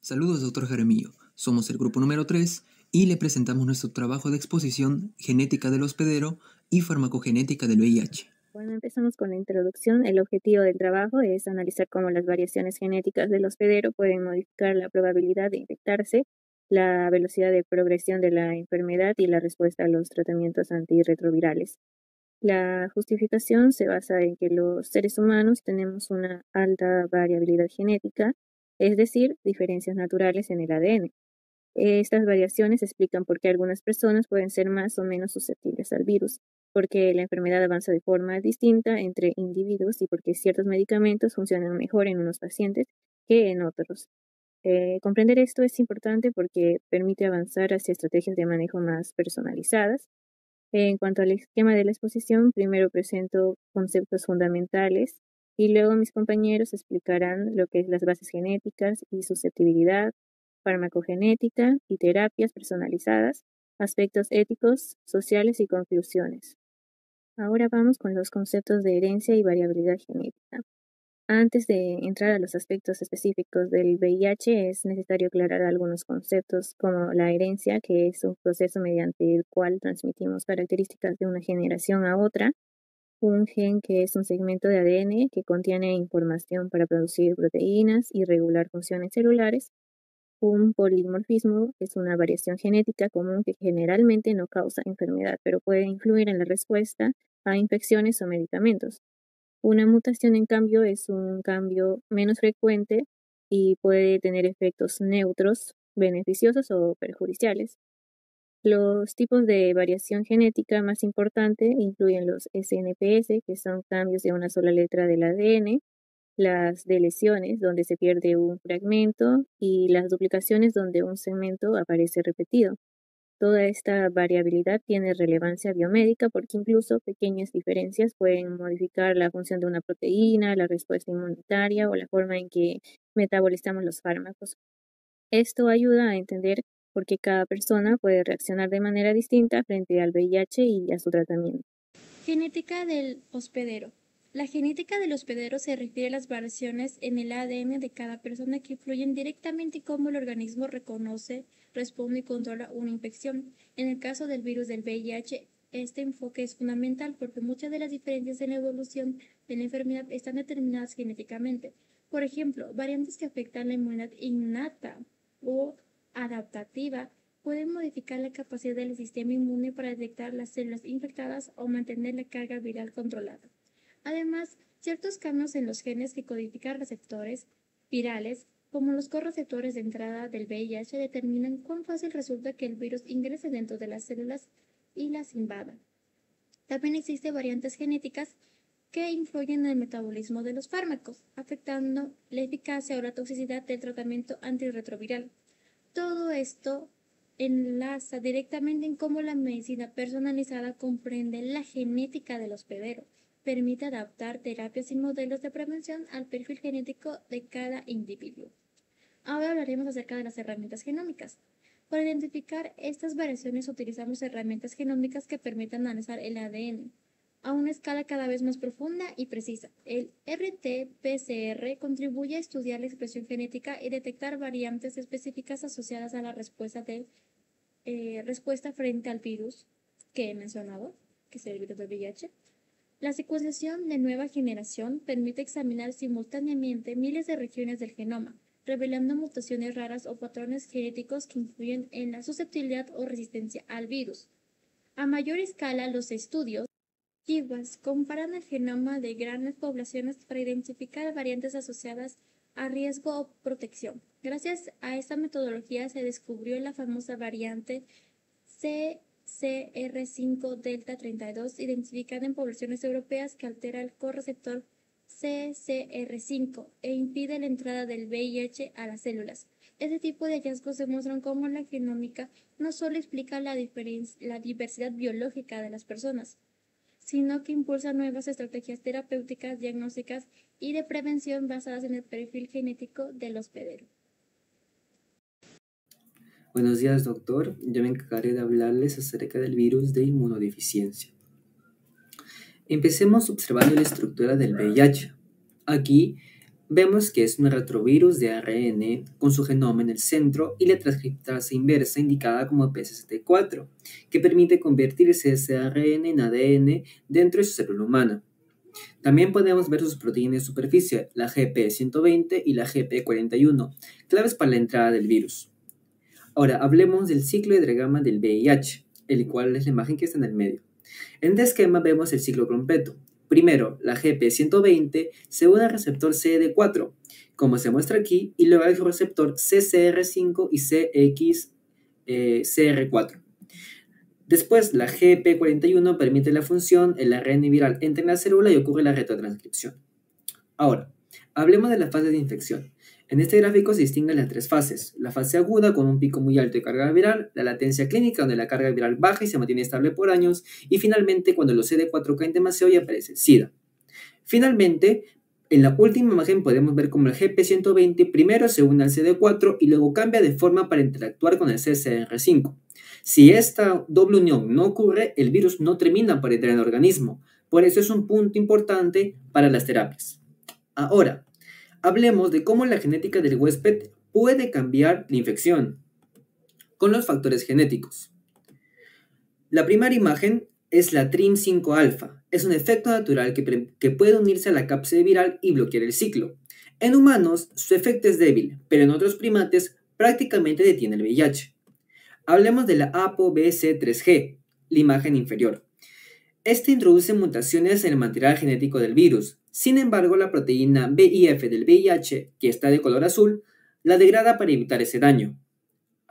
Saludos, doctor Jaramillo. Somos el grupo número 3 y le presentamos nuestro trabajo de exposición Genética del hospedero y Farmacogenética del VIH. Bueno, empezamos con la introducción. El objetivo del trabajo es analizar cómo las variaciones genéticas del hospedero pueden modificar la probabilidad de infectarse, la velocidad de progresión de la enfermedad y la respuesta a los tratamientos antirretrovirales. La justificación se basa en que los seres humanos tenemos una alta variabilidad genética, es decir, diferencias naturales en el ADN. Estas variaciones explican por qué algunas personas pueden ser más o menos susceptibles al virus, porque la enfermedad avanza de forma distinta entre individuos y porque ciertos medicamentos funcionan mejor en unos pacientes que en otros. Comprender esto es importante porque permite avanzar hacia estrategias de manejo más personalizadas. En cuanto al esquema de la exposición, primero presento conceptos fundamentales y luego mis compañeros explicarán lo que es las bases genéticas y susceptibilidad, farmacogenética y terapias personalizadas, aspectos éticos, sociales y conclusiones. Ahora vamos con los conceptos de herencia y variabilidad genética. Antes de entrar a los aspectos específicos del VIH, es necesario aclarar algunos conceptos como la herencia, que es un proceso mediante el cual transmitimos características de una generación a otra, un gen, que es un segmento de ADN que contiene información para producir proteínas y regular funciones celulares. Un polimorfismo es una variación genética común que generalmente no causa enfermedad, pero puede influir en la respuesta a infecciones o medicamentos. Una mutación, en cambio, es un cambio menos frecuente y puede tener efectos neutros, beneficiosos o perjudiciales. Los tipos de variación genética más importantes incluyen los SNPs, que son cambios de una sola letra del ADN, las deleciones, donde se pierde un fragmento, y las duplicaciones, donde un segmento aparece repetido. Toda esta variabilidad tiene relevancia biomédica porque incluso pequeñas diferencias pueden modificar la función de una proteína, la respuesta inmunitaria o la forma en que metabolizamos los fármacos. Esto ayuda a entender por qué cada persona puede reaccionar de manera distinta frente al VIH y a su tratamiento. Genética del hospedero. La genética del hospedero se refiere a las variaciones en el ADN de cada persona que influyen directamente en cómo el organismo reconoce, responde y controla una infección. En el caso del virus del VIH, este enfoque es fundamental porque muchas de las diferencias en la evolución de la enfermedad están determinadas genéticamente. Por ejemplo, variantes que afectan la inmunidad innata o adaptativa pueden modificar la capacidad del sistema inmune para detectar las células infectadas o mantener la carga viral controlada. Además, ciertos cambios en los genes que codifican receptores virales, como los correceptores de entrada del VIH, determinan cuán fácil resulta que el virus ingrese dentro de las células y las invada. También existen variantes genéticas que influyen en el metabolismo de los fármacos, afectando la eficacia o la toxicidad del tratamiento antirretroviral. Todo esto enlaza directamente en cómo la medicina personalizada comprende la genética del hospedero, permite adaptar terapias y modelos de prevención al perfil genético de cada individuo. Ahora hablaremos acerca de las herramientas genómicas. Para identificar estas variaciones utilizamos herramientas genómicas que permitan analizar el ADN a una escala cada vez más profunda y precisa. El RT-PCR contribuye a estudiar la expresión genética y detectar variantes específicas asociadas a la respuesta frente al virus que he mencionado, que es el virus del VIH. La secuenciación de nueva generación permite examinar simultáneamente miles de regiones del genoma, revelando mutaciones raras o patrones genéticos que influyen en la susceptibilidad o resistencia al virus. A mayor escala, los estudios comparan el genoma de grandes poblaciones para identificar variantes asociadas a riesgo o protección. Gracias a esta metodología se descubrió la famosa variante CCR5 Delta 32, identificada en poblaciones europeas, que altera el correceptor CCR5 e impide la entrada del VIH a las células. Este tipo de hallazgos demuestran cómo la genómica no solo explica la diversidad biológica de las personas, sino que impulsa nuevas estrategias terapéuticas, diagnósticas y de prevención basadas en el perfil genético del hospedero. Buenos días, doctor. Yo me encargaré de hablarles acerca del virus de inmunodeficiencia. Empecemos observando la estructura del VIH. Aquí vemos que es un retrovirus de ARN con su genoma en el centro y la transcriptasa inversa indicada como PSST4, que permite convertirse ese ARN en ADN dentro de su célula humana. También podemos ver sus proteínas de superficie, la GP120 y la GP41, claves para la entrada del virus. Ahora, hablemos del ciclo de diagrama del VIH, el cual es la imagen que está en el medio. En este esquema vemos el ciclo completo. Primero, la GP120 se une al receptor CD4, como se muestra aquí, y luego al receptor CCR5 y CXCR4. Después, la GP41 permite la función, el ARN viral entra en la célula y ocurre la retrotranscripción. Ahora, hablemos de la fase de infección. En este gráfico se distinguen las tres fases. La fase aguda con un pico muy alto de carga viral, la latencia clínica donde la carga viral baja y se mantiene estable por años, y finalmente cuando los CD4 caen demasiado y aparece SIDA. Finalmente, en la última imagen podemos ver cómo el GP120 primero se une al CD4 y luego cambia de forma para interactuar con el CCR5. Si esta doble unión no ocurre, el virus no termina por entrar en el organismo. Por eso es un punto importante para las terapias. Ahora, hablemos de cómo la genética del huésped puede cambiar la infección con los factores genéticos. La primera imagen es la TRIM5-alfa. Es un efecto natural que puede unirse a la cápside viral y bloquear el ciclo. En humanos, su efecto es débil, pero en otros primates prácticamente detiene el VIH. Hablemos de la ApoBC3G, la imagen inferior. Este introduce mutaciones en el material genético del virus. Sin embargo, la proteína VIF del VIH, que está de color azul, la degrada para evitar ese daño.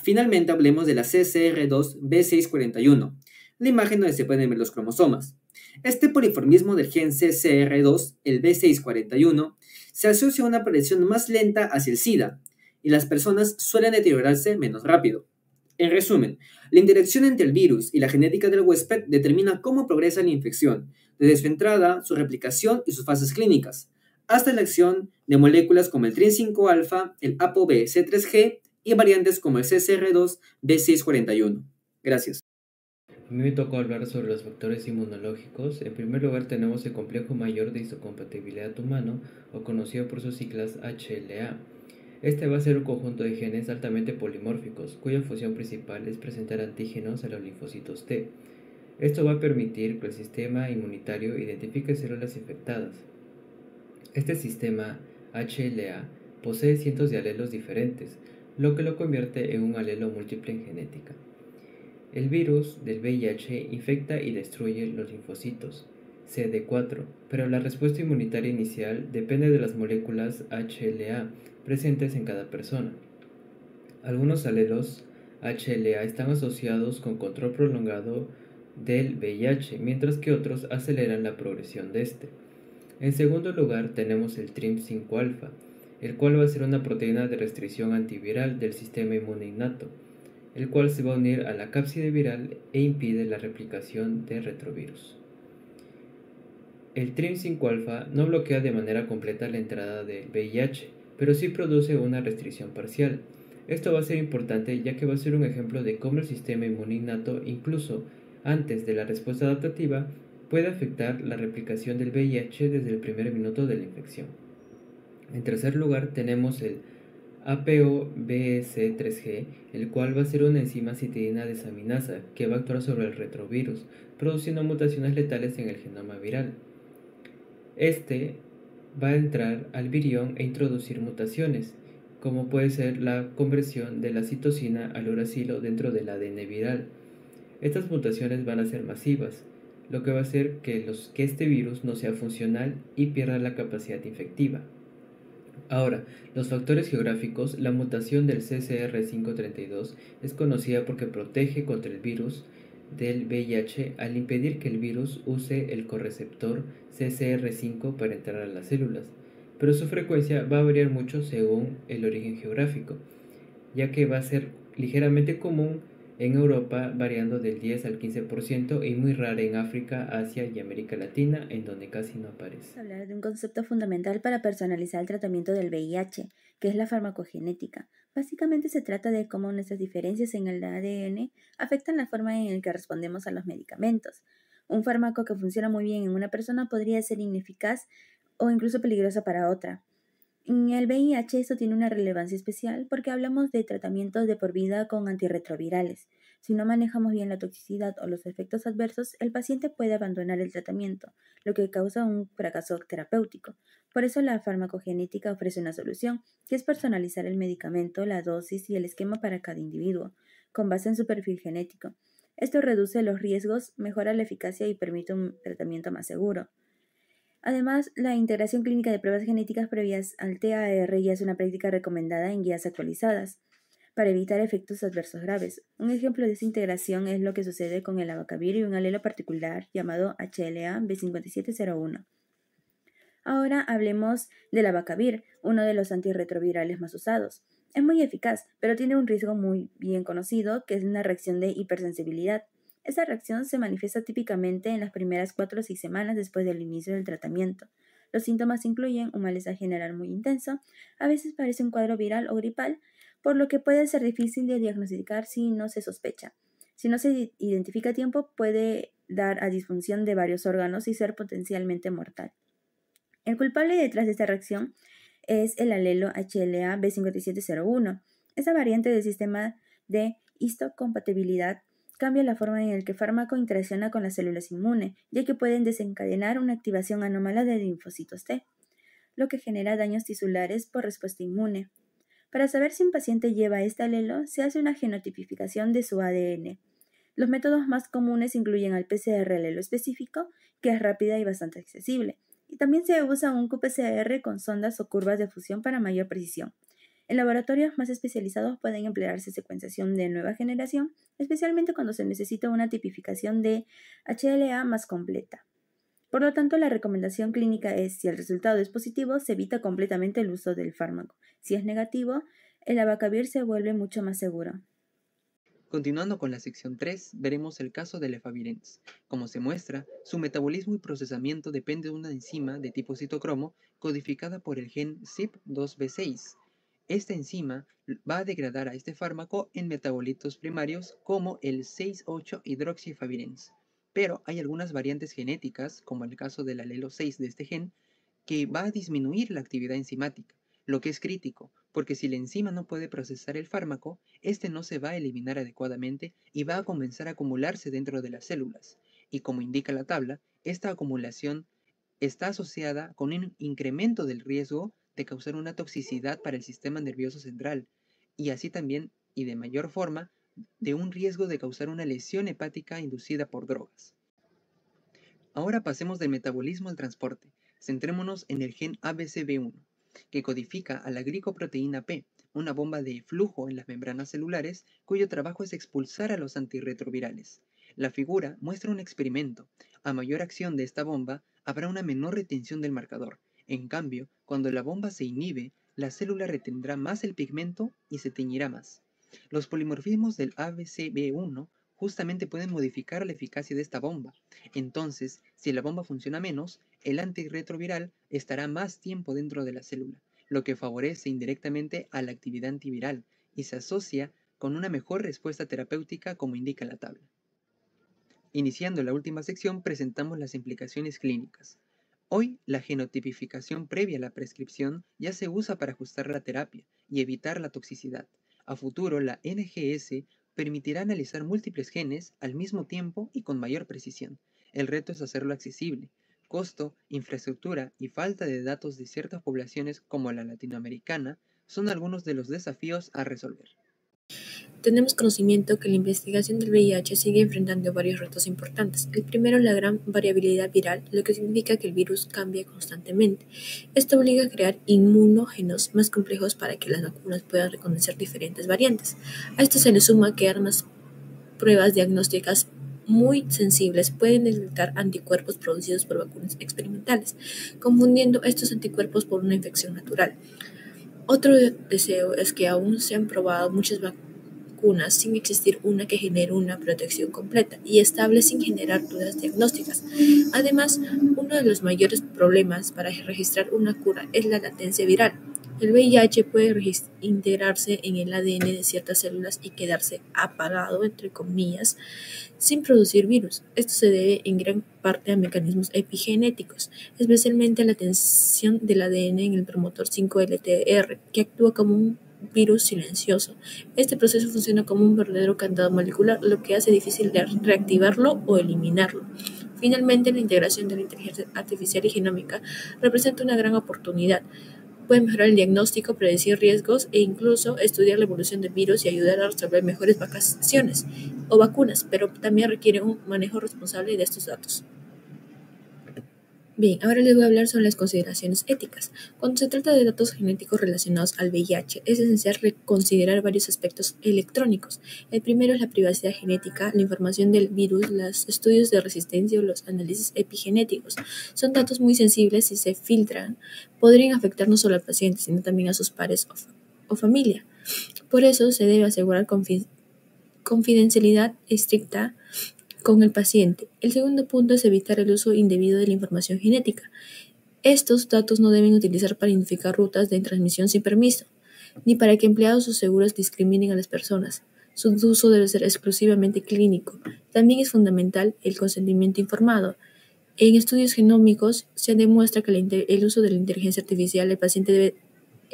Finalmente, hablemos de la CCR2B641, la imagen donde se pueden ver los cromosomas. Este poliformismo del gen CCR2, el B641, se asocia a una progresión más lenta hacia el SIDA, y las personas suelen deteriorarse menos rápido. En resumen, la interacción entre el virus y la genética del huésped determina cómo progresa la infección, desde su entrada, su replicación y sus fases clínicas, hasta la acción de moléculas como el TRIM5-alfa, el ApoBC3G y variantes como el CCR2B641. Gracias. A mí me tocó hablar sobre los factores inmunológicos. En primer lugar tenemos el complejo mayor de histocompatibilidad humano, o conocido por sus siglas HLA. Este va a ser un conjunto de genes altamente polimórficos, cuya función principal es presentar antígenos a los linfocitos T. Esto va a permitir que el sistema inmunitario identifique células infectadas. Este sistema HLA posee cientos de alelos diferentes, lo que lo convierte en un alelo múltiple en genética. El virus del VIH infecta y destruye los linfocitos CD4, pero la respuesta inmunitaria inicial depende de las moléculas HLA presentes en cada persona. Algunos alelos HLA están asociados con control prolongado del VIH, mientras que otros aceleran la progresión de este. En segundo lugar tenemos el TRIM5-alfa, el cual va a ser una proteína de restricción antiviral del sistema inmune innato, el cual se va a unir a la cápside viral e impide la replicación de retrovirus. El TRIM5-alfa no bloquea de manera completa la entrada del VIH, pero sí produce una restricción parcial. Esto va a ser importante ya que va a ser un ejemplo de cómo el sistema inmune innato, incluso antes de la respuesta adaptativa, puede afectar la replicación del VIH desde el primer minuto de la infección. En tercer lugar tenemos el ApoBC3G, el cual va a ser una enzima citidina desaminasa que va a actuar sobre el retrovirus, produciendo mutaciones letales en el genoma viral. Este va a entrar al virión e introducir mutaciones, como puede ser la conversión de la citosina al uracilo dentro del ADN viral. Estas mutaciones van a ser masivas, lo que va a hacer que este virus no sea funcional y pierda la capacidad infectiva. Ahora, los factores geográficos. La mutación del CCR532 es conocida porque protege contra el virus del VIH al impedir que el virus use el correceptor CCR5 para entrar a las células, pero su frecuencia va a variar mucho según el origen geográfico, ya que va a ser ligeramente común en Europa, variando del 10 al 15%, y muy rara en África, Asia y América Latina, en donde casi no aparece. Hablar de un concepto fundamental para personalizar el tratamiento del VIH, que es la farmacogenética. Básicamente se trata de cómo nuestras diferencias en el ADN afectan la forma en la que respondemos a los medicamentos. Un fármaco que funciona muy bien en una persona podría ser ineficaz o incluso peligroso para otra. En el VIH esto tiene una relevancia especial porque hablamos de tratamientos de por vida con antirretrovirales. Si no manejamos bien la toxicidad o los efectos adversos, el paciente puede abandonar el tratamiento, lo que causa un fracaso terapéutico. Por eso la farmacogenética ofrece una solución, que es personalizar el medicamento, la dosis y el esquema para cada individuo, con base en su perfil genético. Esto reduce los riesgos, mejora la eficacia y permite un tratamiento más seguro. Además, la integración clínica de pruebas genéticas previas al TAR ya es una práctica recomendada en guías actualizadas para evitar efectos adversos graves. Un ejemplo de esa integración es lo que sucede con el abacavir y un alelo particular llamado HLA B5701. Ahora hablemos del abacavir, uno de los antirretrovirales más usados. Es muy eficaz, pero tiene un riesgo muy bien conocido, que es una reacción de hipersensibilidad. Esta reacción se manifiesta típicamente en las primeras 4 o 6 semanas después del inicio del tratamiento. Los síntomas incluyen un malestar general muy intenso, a veces parece un cuadro viral o gripal, por lo que puede ser difícil de diagnosticar si no se sospecha. Si no se identifica a tiempo, puede dar a disfunción de varios órganos y ser potencialmente mortal. El culpable detrás de esta reacción es el alelo HLA B5701. Esa variante del sistema de histocompatibilidad cambia la forma en la que el fármaco interacciona con las células inmunes, ya que pueden desencadenar una activación anómala de linfocitos T, lo que genera daños tisulares por respuesta inmune. Para saber si un paciente lleva este alelo, se hace una genotipificación de su ADN. Los métodos más comunes incluyen al PCR alelo específico, que es rápida y bastante accesible, y también se usa un qPCR con sondas o curvas de fusión para mayor precisión. En laboratorios más especializados pueden emplearse secuenciación de nueva generación, especialmente cuando se necesita una tipificación de HLA más completa. Por lo tanto, la recomendación clínica es, si el resultado es positivo, se evita completamente el uso del fármaco. Si es negativo, el abacavir se vuelve mucho más seguro. Continuando con la sección 3, veremos el caso del efavirenz. Como se muestra, su metabolismo y procesamiento depende de una enzima de tipo citocromo codificada por el gen CYP2B6. Esta enzima va a degradar a este fármaco en metabolitos primarios como el 6,8-hidroxiefavirenz. Pero hay algunas variantes genéticas, como el caso del alelo 6 de este gen, que va a disminuir la actividad enzimática, lo que es crítico, porque si la enzima no puede procesar el fármaco, este no se va a eliminar adecuadamente y va a comenzar a acumularse dentro de las células. Y como indica la tabla, esta acumulación está asociada con un incremento del riesgo de causar una toxicidad para el sistema nervioso central, y así también, y de mayor forma, de un riesgo de causar una lesión hepática inducida por drogas. Ahora pasemos del metabolismo al transporte. Centrémonos en el gen ABCB1, que codifica a la glicoproteína P, una bomba de flujo en las membranas celulares cuyo trabajo es expulsar a los antirretrovirales. La figura muestra un experimento. A mayor acción de esta bomba, habrá una menor retención del marcador. En cambio, cuando la bomba se inhibe, la célula retendrá más el pigmento y se teñirá más. Los polimorfismos del ABCB1 justamente pueden modificar la eficacia de esta bomba. Entonces, si la bomba funciona menos, el antirretroviral estará más tiempo dentro de la célula, lo que favorece indirectamente a la actividad antiviral y se asocia con una mejor respuesta terapéutica como indica la tabla. Iniciando la última sección, presentamos las implicaciones clínicas. Hoy, la genotipificación previa a la prescripción ya se usa para ajustar la terapia y evitar la toxicidad. A futuro, la NGS permitirá analizar múltiples genes al mismo tiempo y con mayor precisión. El reto es hacerlo accesible. Costo, infraestructura y falta de datos de ciertas poblaciones como la latinoamericana son algunos de los desafíos a resolver. Tenemos conocimiento que la investigación del VIH sigue enfrentando varios retos importantes. El primero, la gran variabilidad viral, lo que significa que el virus cambia constantemente. Esto obliga a crear inmunógenos más complejos para que las vacunas puedan reconocer diferentes variantes. A esto se le suma que armas pruebas diagnósticas muy sensibles pueden detectar anticuerpos producidos por vacunas experimentales, confundiendo estos anticuerpos por una infección natural. Otro deseo es que aún se han probado muchas vacunas sin existir una que genere una protección completa y estable sin generar dudas diagnósticas. Además, uno de los mayores problemas para registrar una cura es la latencia viral. El VIH puede integrarse en el ADN de ciertas células y quedarse apagado, entre comillas, sin producir virus. Esto se debe en gran parte a mecanismos epigenéticos, especialmente a la tensión del ADN en el promotor 5-LTR, que actúa como un virus silencioso. Este proceso funciona como un verdadero candado molecular, lo que hace difícil de reactivarlo o eliminarlo. Finalmente, la integración de la inteligencia artificial y genómica representa una gran oportunidad. Puede mejorar el diagnóstico, predecir riesgos e incluso estudiar la evolución del virus y ayudar a resolver mejores vacunaciones o vacunas, pero también requiere un manejo responsable de estos datos. Bien, ahora les voy a hablar sobre las consideraciones éticas. Cuando se trata de datos genéticos relacionados al VIH, es esencial considerar varios aspectos electrónicos. El primero es la privacidad genética, la información del virus, los estudios de resistencia o los análisis epigenéticos. Son datos muy sensibles y se filtran, podrían afectar no solo al paciente, sino también a sus pares o familia. Por eso se debe asegurar confidencialidad estricta con el paciente. El segundo punto es evitar el uso indebido de la información genética. Estos datos no deben utilizar para identificar rutas de transmisión sin permiso, ni para que empleados o seguros discriminen a las personas. Su uso debe ser exclusivamente clínico. También es fundamental el consentimiento informado. En estudios genómicos se demuestra que el uso de la inteligencia artificial, el paciente debe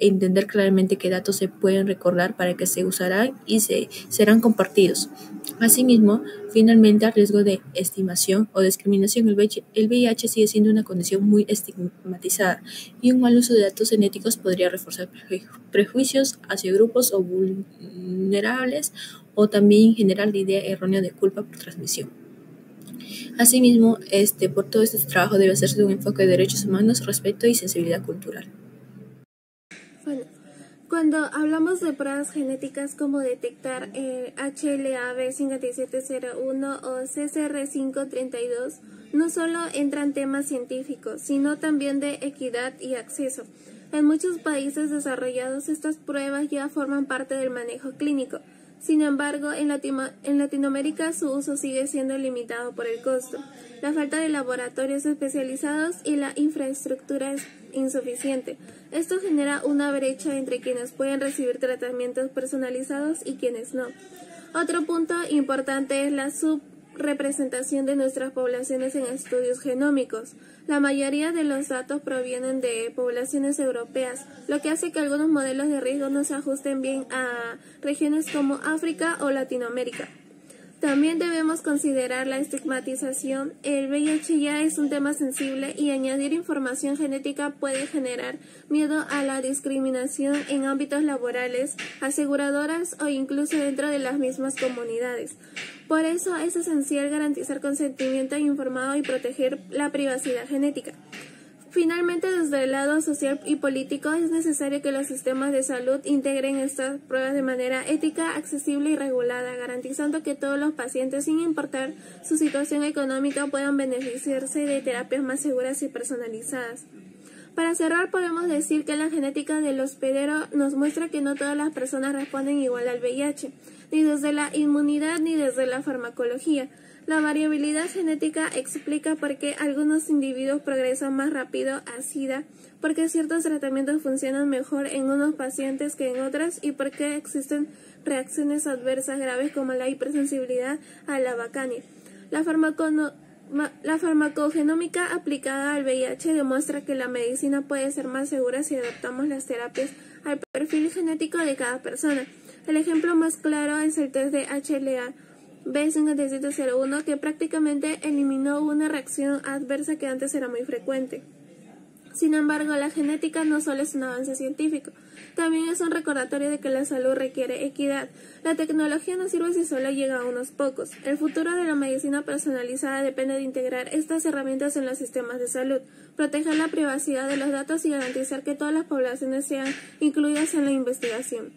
entender claramente qué datos se pueden recordar para que se usarán y serán compartidos. Asimismo, finalmente, al riesgo de estimación o discriminación, el VIH sigue siendo una condición muy estigmatizada y un mal uso de datos genéticos podría reforzar prejuicios hacia grupos o vulnerables o también generar la idea errónea de culpa por transmisión. Asimismo, por todo este trabajo debe hacerse un enfoque de derechos humanos, respeto y sensibilidad cultural. Bueno, cuando hablamos de pruebas genéticas como detectar HLA-B5701 o CCR532, no solo entran temas científicos, sino también de equidad y acceso. En muchos países desarrollados estas pruebas ya forman parte del manejo clínico. Sin embargo, en Latinoamérica su uso sigue siendo limitado por el costo, la falta de laboratorios especializados y la infraestructura es insuficiente. Esto genera una brecha entre quienes pueden recibir tratamientos personalizados y quienes no. Otro punto importante es la subrepresentación de nuestras poblaciones en estudios genómicos. La mayoría de los datos provienen de poblaciones europeas, lo que hace que algunos modelos de riesgo no se ajusten bien a regiones como África o Latinoamérica. También debemos considerar la estigmatización. El VIH ya es un tema sensible y añadir información genética puede generar miedo a la discriminación en ámbitos laborales, aseguradoras o incluso dentro de las mismas comunidades. Por eso es esencial garantizar consentimiento informado y proteger la privacidad genética. Finalmente, desde el lado social y político, es necesario que los sistemas de salud integren estas pruebas de manera ética, accesible y regulada, garantizando que todos los pacientes, sin importar su situación económica, puedan beneficiarse de terapias más seguras y personalizadas. Para cerrar, podemos decir que la genética del hospedero nos muestra que no todas las personas responden igual al VIH, ni desde la inmunidad ni desde la farmacología. La variabilidad genética explica por qué algunos individuos progresan más rápido a SIDA, por qué ciertos tratamientos funcionan mejor en unos pacientes que en otros y por qué existen reacciones adversas graves como la hipersensibilidad a la vacania. La farmacogenómica aplicada al VIH demuestra que la medicina puede ser más segura si adaptamos las terapias al perfil genético de cada persona. El ejemplo más claro es el test de HLA-B5701, que prácticamente eliminó una reacción adversa que antes era muy frecuente. Sin embargo, la genética no solo es un avance científico, también es un recordatorio de que la salud requiere equidad. La tecnología no sirve si solo llega a unos pocos. El futuro de la medicina personalizada depende de integrar estas herramientas en los sistemas de salud, proteger la privacidad de los datos y garantizar que todas las poblaciones sean incluidas en la investigación.